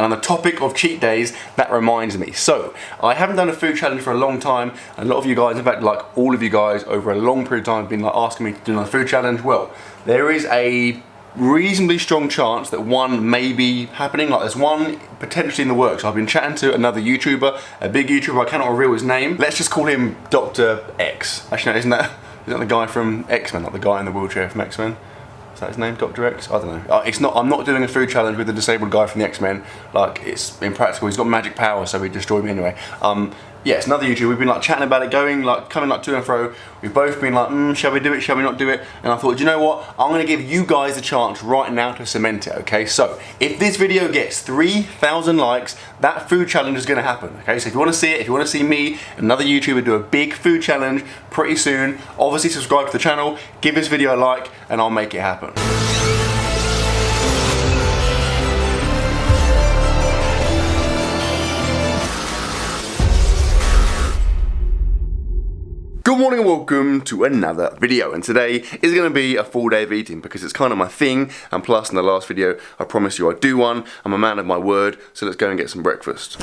And on the topic of cheat days, that reminds me. So, I haven't done a food challenge for a long time. A lot of you guys, in fact, like all of you guys, over a long period of time have been like asking me to do another food challenge. Well, there is a reasonably strong chance that one may be happening. Like there's one potentially in the works. I've been chatting to another YouTuber, a big YouTuber, I cannot reveal his name. Let's just call him Dr. X. Actually no, isn't that the guy from X-Men, like the guy in the wheelchair from X-Men? Is that his name, Dr. X? I don't know. It's not. I'm not doing a food challenge with the disabled guy from the X-Men. Like, it's impractical. He's got magic power, so he'd destroy me anyway. Yeah, it's another YouTuber. We've been like chatting about it, coming like to and fro. We've both been like, shall we do it? Shall we not do it? And I thought, you know what? I'm gonna give you guys a chance right now to cement it, okay? So, if this video gets 3,000 likes, that food challenge is gonna happen, okay? So if you wanna see it, if you wanna see me, another YouTuber do a big food challenge pretty soon, obviously subscribe to the channel, give this video a like, and I'll make it happen. Good morning and welcome to another video, and today is going to be a full day of eating because it's kind of my thing, and plus in the last video I promised you I'd do one. I'm a man of my word, so let's go and get some breakfast.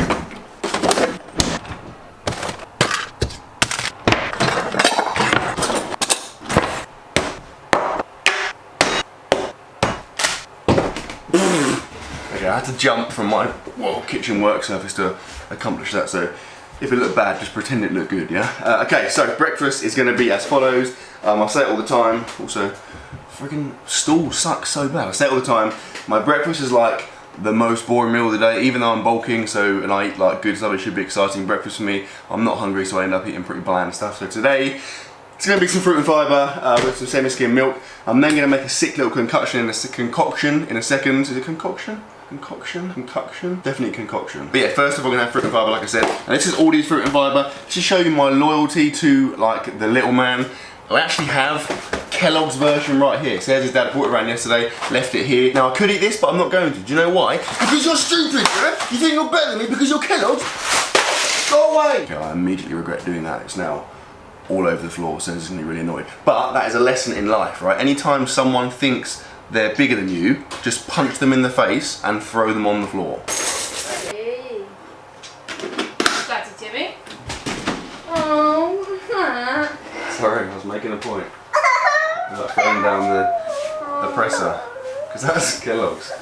Okay, I had to jump from my kitchen work surface to accomplish that, so if it looked bad, just pretend it looked good, yeah? Okay, so breakfast is going to be as follows. I say it all the time. Also, freaking stool sucks so bad. I say it all the time. My breakfast is like the most boring meal of the day, even though I'm bulking, and I eat like good stuff. It should be exciting breakfast for me. I'm not hungry, so I end up eating pretty bland stuff. So today, it's going to be some fruit and fibre with some semi-skim milk. I'm then going to make a sick little concoction in a second. Is it concoction? Concoction? Definitely concoction. But yeah, first of all, we're going to have fruit and fibre, like I said. And this is all these fruit and fibre to show you my loyalty to, like, the little man. I actually have Kellogg's version right here. So there's his dad, brought it around yesterday, left it here. Now, I could eat this, but I'm not going to. Do you know why? Because you're stupid, yeah? You think you're better than me because you're Kellogg's? Go away! Okay, I immediately regret doing that. It's now all over the floor, so it's going to be really annoying. But that is a lesson in life, right? Anytime someone thinks they're bigger than you, just punch them in the face and throw them on the floor. Hey. That's it, Jimmy. Oh. Sorry, I was making a point. I was like throwing down the presser, because that's Kellogg's.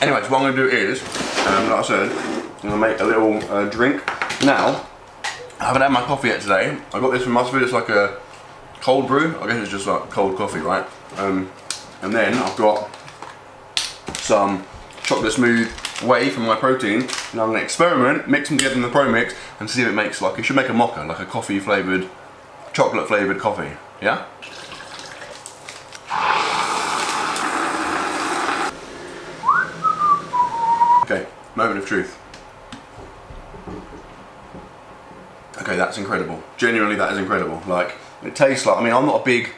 Anyway, so what I'm going to do is, like I said, I'm going to make a little drink. Now, I haven't had my coffee yet today. I got this from Mustard. It's like a cold brew. I guess it's just like cold coffee, right? And then I've got some chocolate smooth whey from my protein, and I'm going to experiment, mix them together in the Pro Mix, and see if it makes like, it should make a mocha, like a coffee flavoured, chocolate flavoured coffee, yeah? Okay, moment of truth. Okay, that's incredible. Genuinely, that is incredible. Like, it tastes like, I mean, I'm not a big,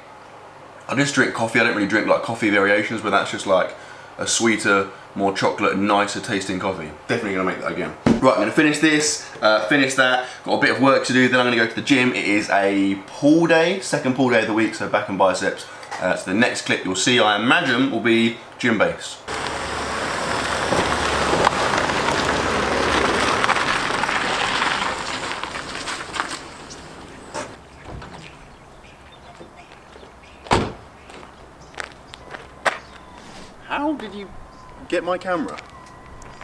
I just drink coffee. I don't really drink like coffee variations, but that's just like a sweeter, more chocolate, nicer tasting coffee. Definitely gonna make that again. Right, I'm gonna finish this, finish that. Got a bit of work to do, then I'm gonna go to the gym. It is a pull day, second pull day of the week, so back and biceps. So the next clip you'll see, I imagine, will be gym base. How did you get my camera?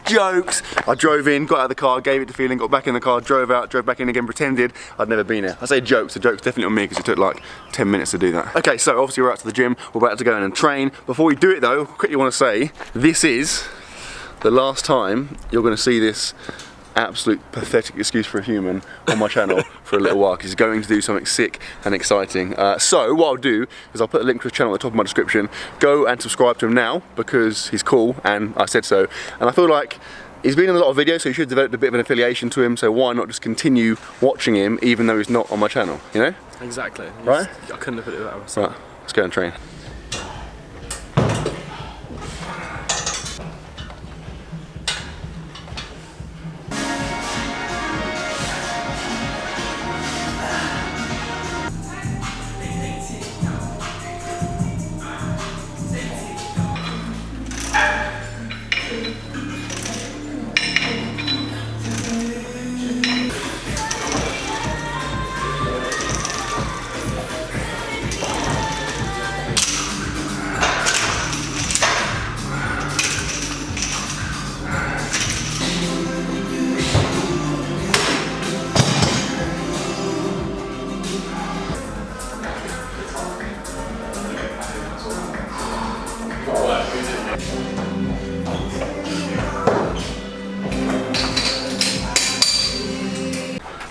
Jokes! I drove in, got out of the car, gave it to feeling, got back in the car, drove out, drove back in again, pretended I'd never been here. I say jokes, the joke's definitely on me because it took like 10 minutes to do that. Okay, so obviously we're out to the gym, we're about to go in and train. Before we do it though, I quickly want to say, this is the last time you're going to see this absolute pathetic excuse for a human on my channel for a little while, because he's going to do something sick and exciting. So what I'll do is I'll put a link to his channel at the top of my description. Go and subscribe to him now because he's cool and I said so. And I feel like he's been in a lot of videos, so you should develop a bit of an affiliation to him, so why not just continue watching him even though he's not on my channel, you know? Exactly. Right? I couldn't have put it better. Right, let's go and train.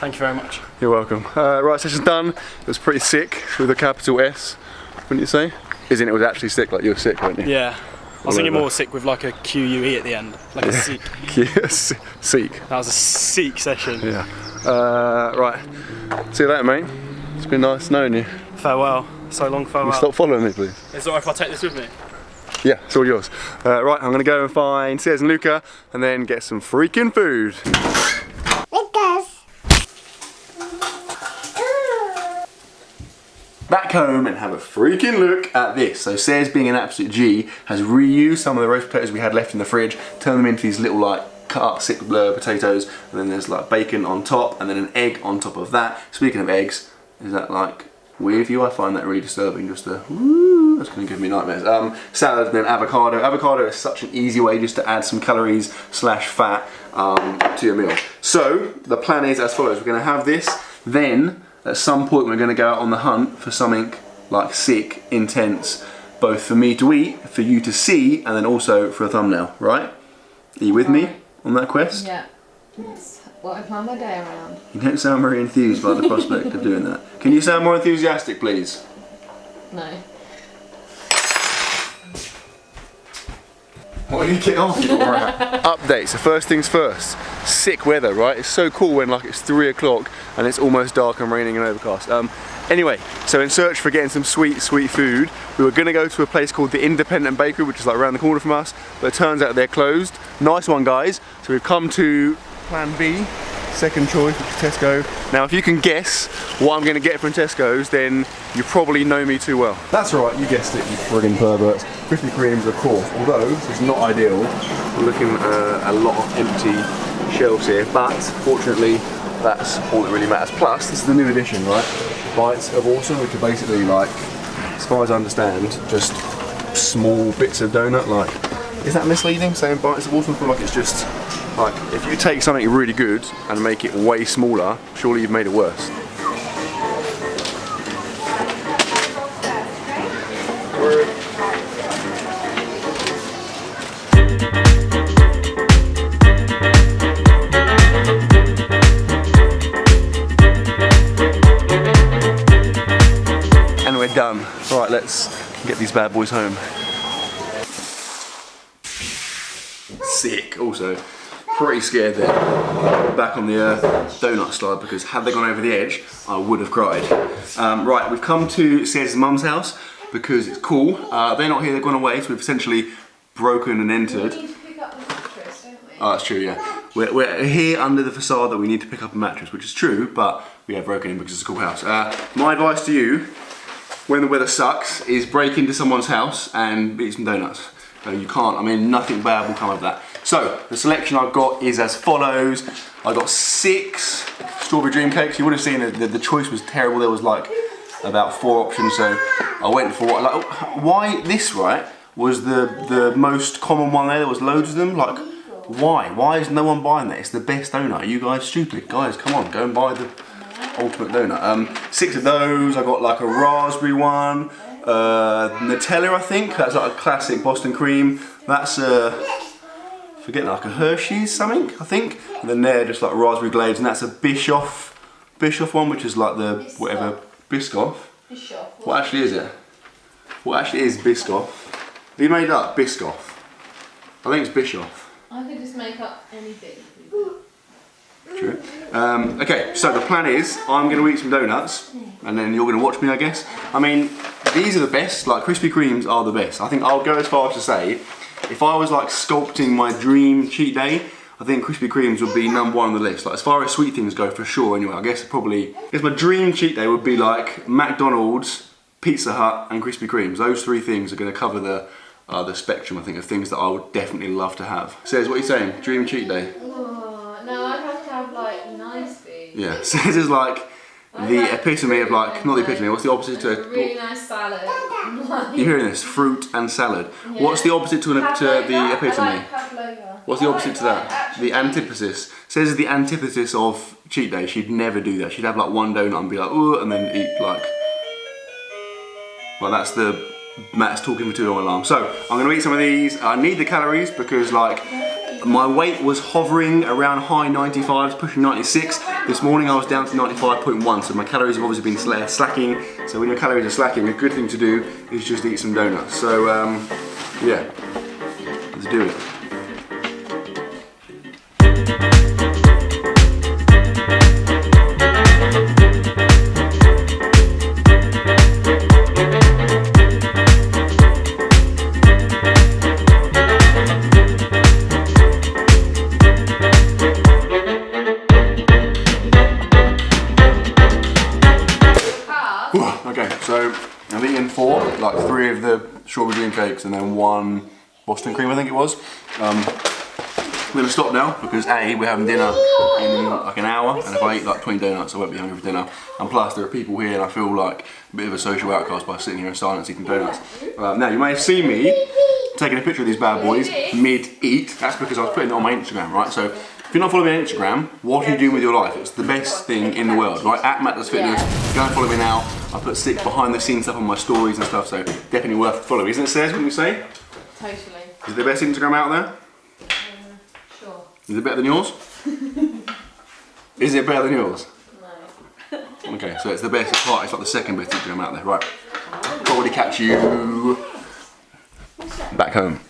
Thank you very much. You're welcome. Right, session's done. It was pretty sick with a capital S, wouldn't you say? Isn't it was actually sick, like you were sick, weren't you? Yeah. I was thinking more sick with like a QUE at the end, like a seek. Seek. That was a seek session. Yeah. Right. See you later, mate. It's been nice knowing you. Farewell. So long farewell. Stop following me, please. Is it alright if I take this with me? Yeah, it's all yours. Right, I'm gonna go and find Cez and Luca and then get some freaking food. Back home and have a freaking look at this. So Cez, being an absolute G, has reused some of the roast potatoes we had left in the fridge, turned them into these little like cut up thick blur potatoes, and then there's like bacon on top and then an egg on top of that. Speaking of eggs, is that like weird for you? I find that really disturbing, just the woo, that's gonna give me nightmares. Salad and then avocado. Avocado is such an easy way just to add some calories slash fat to your meal. So the plan is as follows: we're gonna have this, then at some point we're gonna go out on the hunt for something like sick, intense, both for me to eat, for you to see, and then also for a thumbnail, right? Are you with me on that quest? Yeah. That's what I plan my day around. You don't sound very enthused by the prospect of doing that. Can you sound more enthusiastic, please? No. What are you getting off? Updates, so first things first. Sick weather, right? It's so cool when like it's 3 o'clock and it's almost dark and raining and overcast. Anyway, so in search for getting some sweet food, we were gonna go to a place called the Independent Bakery, which is like around the corner from us, but it turns out they're closed. Nice one, guys. So we've come to Plan B, second choice, which is Tesco. Now, if you can guess what I'm gonna get from Tesco's, then you probably know me too well. That's right, you guessed it, you friggin' perverts. Krispy Kremes, of course, although it's not ideal. We're looking at a lot of empty shelves here, but fortunately, that's all that really matters. Plus, this is the new edition, right? Bites of Awesome, which are basically like, as far as I understand, just small bits of donut. Like, is that misleading saying bites of Awesome? I feel like it's just like, if you take something really good and make it way smaller, surely you've made it worse. And we're done. Right, let's get these bad boys home. Sick. Also, pretty scared there. Back on the donut slide, because had they gone over the edge, I would have cried. Right, we've come to Cez's mum's house because it's cool. They're not here, they've gone away, so we've essentially broken and entered. We need to pick up the mattress, don't we? Oh, that's true, yeah. We're here under the facade that we need to pick up a mattress, which is true, but we have broken in because it's a cool house. My advice to you, when the weather sucks, is break into someone's house and eat some donuts. You can't, I mean, nothing bad will come of that. So, the selection I've got is as follows. I got 6 strawberry dream cakes. You would have seen the choice was terrible. There was like about 4 options, so I went for what, like, why this, right, was the most common one there. There was loads of them. Like, why? Why is no one buying that? It's the best donut. Are you guys stupid? Guys, come on, go and buy the ultimate donut. 6 of those. I got like a raspberry one, Nutella, I think. That's like a classic Boston cream. That's forget, like a Hershey's something, I think. And then they're just like raspberry glazed, and that's a Biscoff one, which is like the whatever Biscoff. What actually is it? What actually is Biscoff? Have you made it up? Biscoff. I think it's Bischoff. I could just make up anything. True. Okay, so the plan is I'm going to eat some donuts and then you're going to watch me, I guess. I mean, these are the best, like Krispy Kremes are the best. I think I'll go as far as to say, if I was like sculpting my dream cheat day, I think Krispy Kremes would be #1 on the list. Like as far as sweet things go, for sure anyway. I guess my dream cheat day would be like McDonald's, Pizza Hut and Krispy Kremes. Those 3 things are going to cover the spectrum, I think, of things that I would definitely love to have. Cez, what are you saying? Dream cheat day? Oh, no, I'd have to have like nice food. Yeah, Cez is like the epitome of like, not the epitome, what's the opposite to... A really nice salad. You're hearing this? Fruit and salad. Yeah. What's the opposite to the epitome? What's the opposite to that? The antithesis. Cez is the antithesis of cheat day. She'd never do that. She'd have like 1 donut and be like, ooh, and then eat like... Well, that's the... Matt's talking for too long alarm. So, I'm going to eat some of these. I need the calories because like, My weight was hovering around high 95s, pushing 96. This morning I was down to 95.1, so my calories have obviously been slacking. So when your calories are slacking, a good thing to do is just eat some donuts. So yeah, let's do it. Okay, so I've eaten 4, like 3 of the strawberry dream cakes and then 1 Boston cream, I think it was. I'm gonna stop now because A, we're having dinner in like an hour, and if I eat like 20 donuts I won't be hungry for dinner. And plus there are people here and I feel like a bit of a social outcast by sitting here in silence eating donuts. Now you may have seen me taking a picture of these bad boys mid-eat. That's because I was putting it on my Instagram, right? So if you're not following me on Instagram, what are you doing with your life? It's the best thing in the world, right? At Mattdoesfitness, go and follow me now. I put sick behind the scenes stuff on my stories and stuff, so definitely worth following. Isn't it, Sarah, when we say? Totally. Is it the best Instagram out there? Sure. Is it better than yours? Is it better than yours? No. Okay, so it's the best part, it's like the second best Instagram out there, right? Probably catch you back home.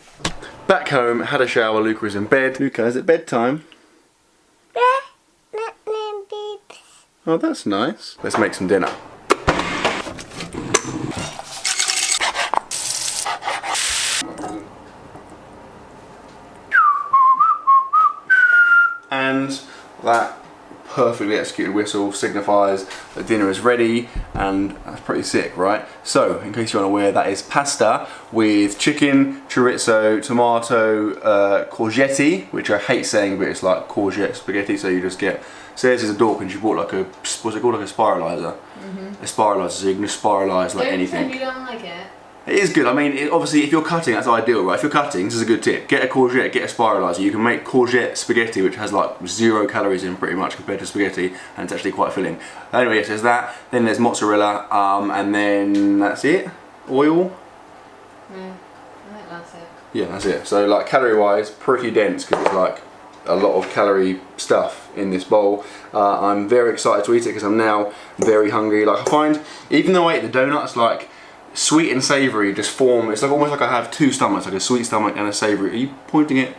Back home, had a shower, Luca is in bed. Luca, is it bedtime? Oh, that's nice. Let's make some dinner. And that perfectly executed whistle signifies that dinner is ready, and that's pretty sick, right? So, in case you're unaware, that is pasta with chicken, chorizo, tomato, courgette, which I hate saying, but it's like courgette spaghetti, so you just get, Sarah's is a dork and she bought like a, what's it called, like a spiralizer? A spiralizer, so you can just spiralize like anything. Don't you don't like it? It is good. I mean, obviously, if you're cutting, that's ideal, right? If you're cutting, this is a good tip. Get a courgette, get a spiralizer. You can make courgette spaghetti, which has like 0 calories in pretty much compared to spaghetti, and it's actually quite filling. Anyway, yes, there's that. Then there's mozzarella, and then that's it. Oil. Yeah, I think that's it. Yeah, that's it. So, like, calorie-wise, pretty dense because it's like a lot of calorie stuff in this bowl. I'm very excited to eat it because I'm now very hungry. Like, I find, even though I ate the donuts, like, sweet and savoury just form, it's like almost like I have 2 stomachs, like a sweet stomach and a savoury. Are you pointing it?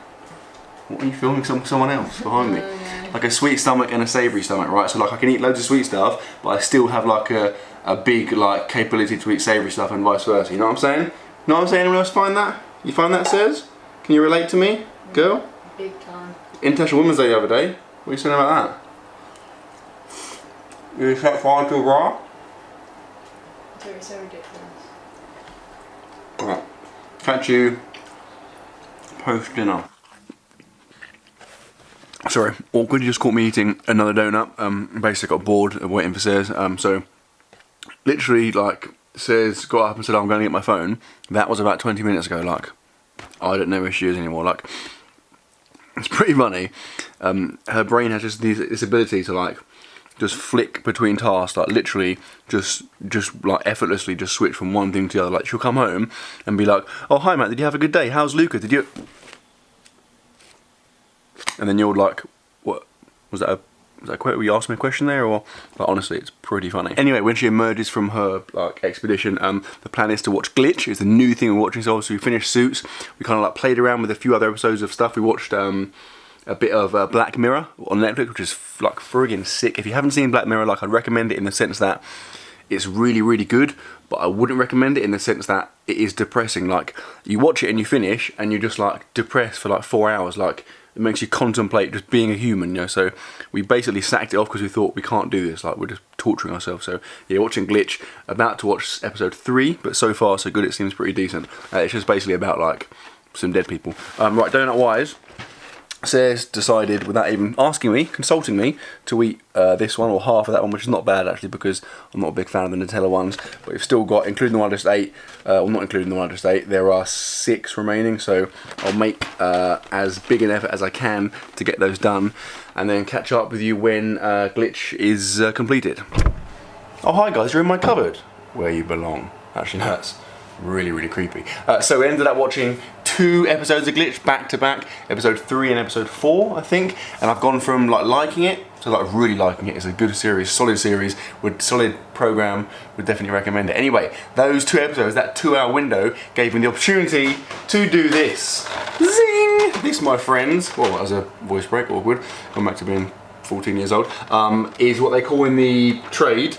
What are you filming? Someone else behind me? Yeah. Like a sweet stomach and a savoury stomach, right? So like I can eat loads of sweet stuff, but I still have like a big like capability to eat savoury stuff and vice versa. You know what I'm saying? You know what I'm saying? Anyone else find that? You find that, Says? Can you relate to me, girl? Big time. International Women's Day the other day. What are you saying about that? You set fire to a bra? It's so ridiculous. Right. Catch you post dinner. Sorry, awkward. You just caught me eating another donut. Basically got bored of waiting for Says. So literally, like, Says got up and said, "I'm going to get my phone." That was about 20 minutes ago. Like, I don't know where she is anymore. Like, it's pretty funny. Her brain has just this ability to like just flick between tasks, like literally just like effortlessly just switch from one thing to the other. Like she'll come home and be like, "Oh hi Matt, did you have a good day? How's Luca? Did you?" And then you're like, "What was that? Was that were you asking me a question there?" Or like, honestly, it's pretty funny. Anyway, when she emerges from her like expedition, the plan is to watch Glitch. It's the new thing we're watching. So obviously we finished Suits. We kind of like played around with a few other episodes of stuff. We watched a bit of Black Mirror on Netflix, which is like friggin' sick. If you haven't seen Black Mirror, like I'd recommend it in the sense that it's really, really good, but I wouldn't recommend it in the sense that it is depressing. Like you watch it and you finish and you're just like depressed for like 4 hours. Like it makes you contemplate just being a human, you know. So we basically sacked it off because we thought we can't do this. Like we're just torturing ourselves. So yeah, watching Glitch. About to watch episode 3, but so far so good. It seems pretty decent. It's just basically about like some dead people. Right, donut wise. Sarah's decided, without even asking me, consulting me, to eat this one, or half of that one, which is not bad actually, because I'm not a big fan of the Nutella ones. But we've still got, including the one I just ate, well not including the one I just ate, there are 6 remaining, so I'll make as big an effort as I can to get those done, and then catch up with you when Glitch is completed. Oh hi guys, you're in my cupboard. Where you belong. Actually no, that's really, really creepy. So we ended up watching 2 episodes of Glitch back to back, episode 3 and episode 4, I think, and I've gone from like liking it to like really liking it. It's a good series, with solid program, would definitely recommend it. Anyway, those 2 episodes, that 2-hour window, gave me the opportunity to do this. Zing! This, my friends, well, as a voice break, awkward, going back to being 14 years old, is what they call in the trade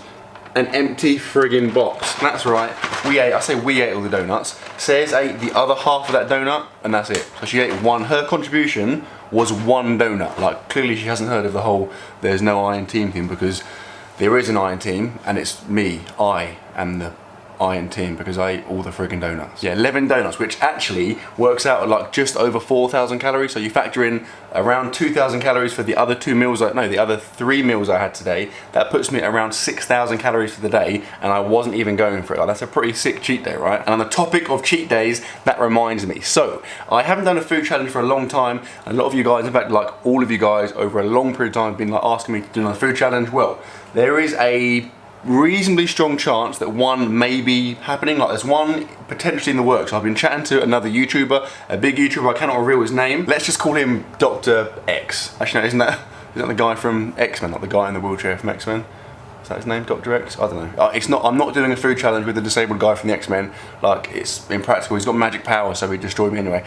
an empty friggin' box. That's right, we ate all the donuts. Says ate the other half of that donut, and that's it. So she ate one. Her contribution was 1 donut. Like, clearly she hasn't heard of the whole there's no I in team thing, because there is an I in team, and it's me, I am the I in team, because I ate all the friggin' donuts. Yeah, 11 donuts, which actually works out at like just over 4,000 calories. So you factor in around 2,000 calories for the other 3 meals I had today. That puts me at around 6,000 calories for the day, and I wasn't even going for it. Like, that's a pretty sick cheat day, right? And on the topic of cheat days, that reminds me. So, I haven't done a food challenge for a long time. A lot of you guys, in fact, like all of you guys, over a long period of time, have been like asking me to do another food challenge. Well, there is a reasonably strong chance that one may be happening. Like, there's one potentially in the works. I've been chatting to another YouTuber, a big YouTuber, I cannot reveal his name. Let's just call him Dr. X. Actually, no, isn't that the guy from X-Men, not the guy in the wheelchair from X-Men? Is that his name, Dr. X? I don't know. It's not. I'm not doing a food challenge with the disabled guy from the X-Men. Like, it's impractical. He's got magic power, so he destroyed me anyway.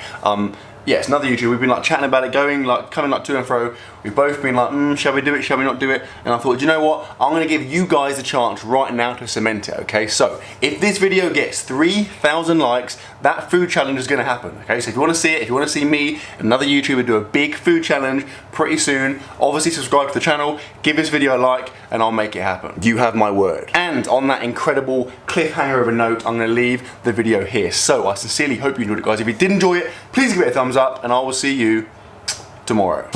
Yeah, it's another YouTuber. We've been like chatting about it, coming like to and fro. We've both been like, shall we do it? Shall we not do it? And I thought, you know what? I'm gonna give you guys a chance right now to cement it, okay? So, if this video gets 3,000 likes, that food challenge is gonna happen, okay? So if you wanna see it, if you wanna see me, another YouTuber do a big food challenge pretty soon, obviously subscribe to the channel, give this video a like, and I'll make it happen. You have my word. And on that incredible cliffhanger of a note, I'm gonna leave the video here. So, I sincerely hope you enjoyed it, guys. If you did enjoy it, please give it a thumbs up, and I will see you tomorrow.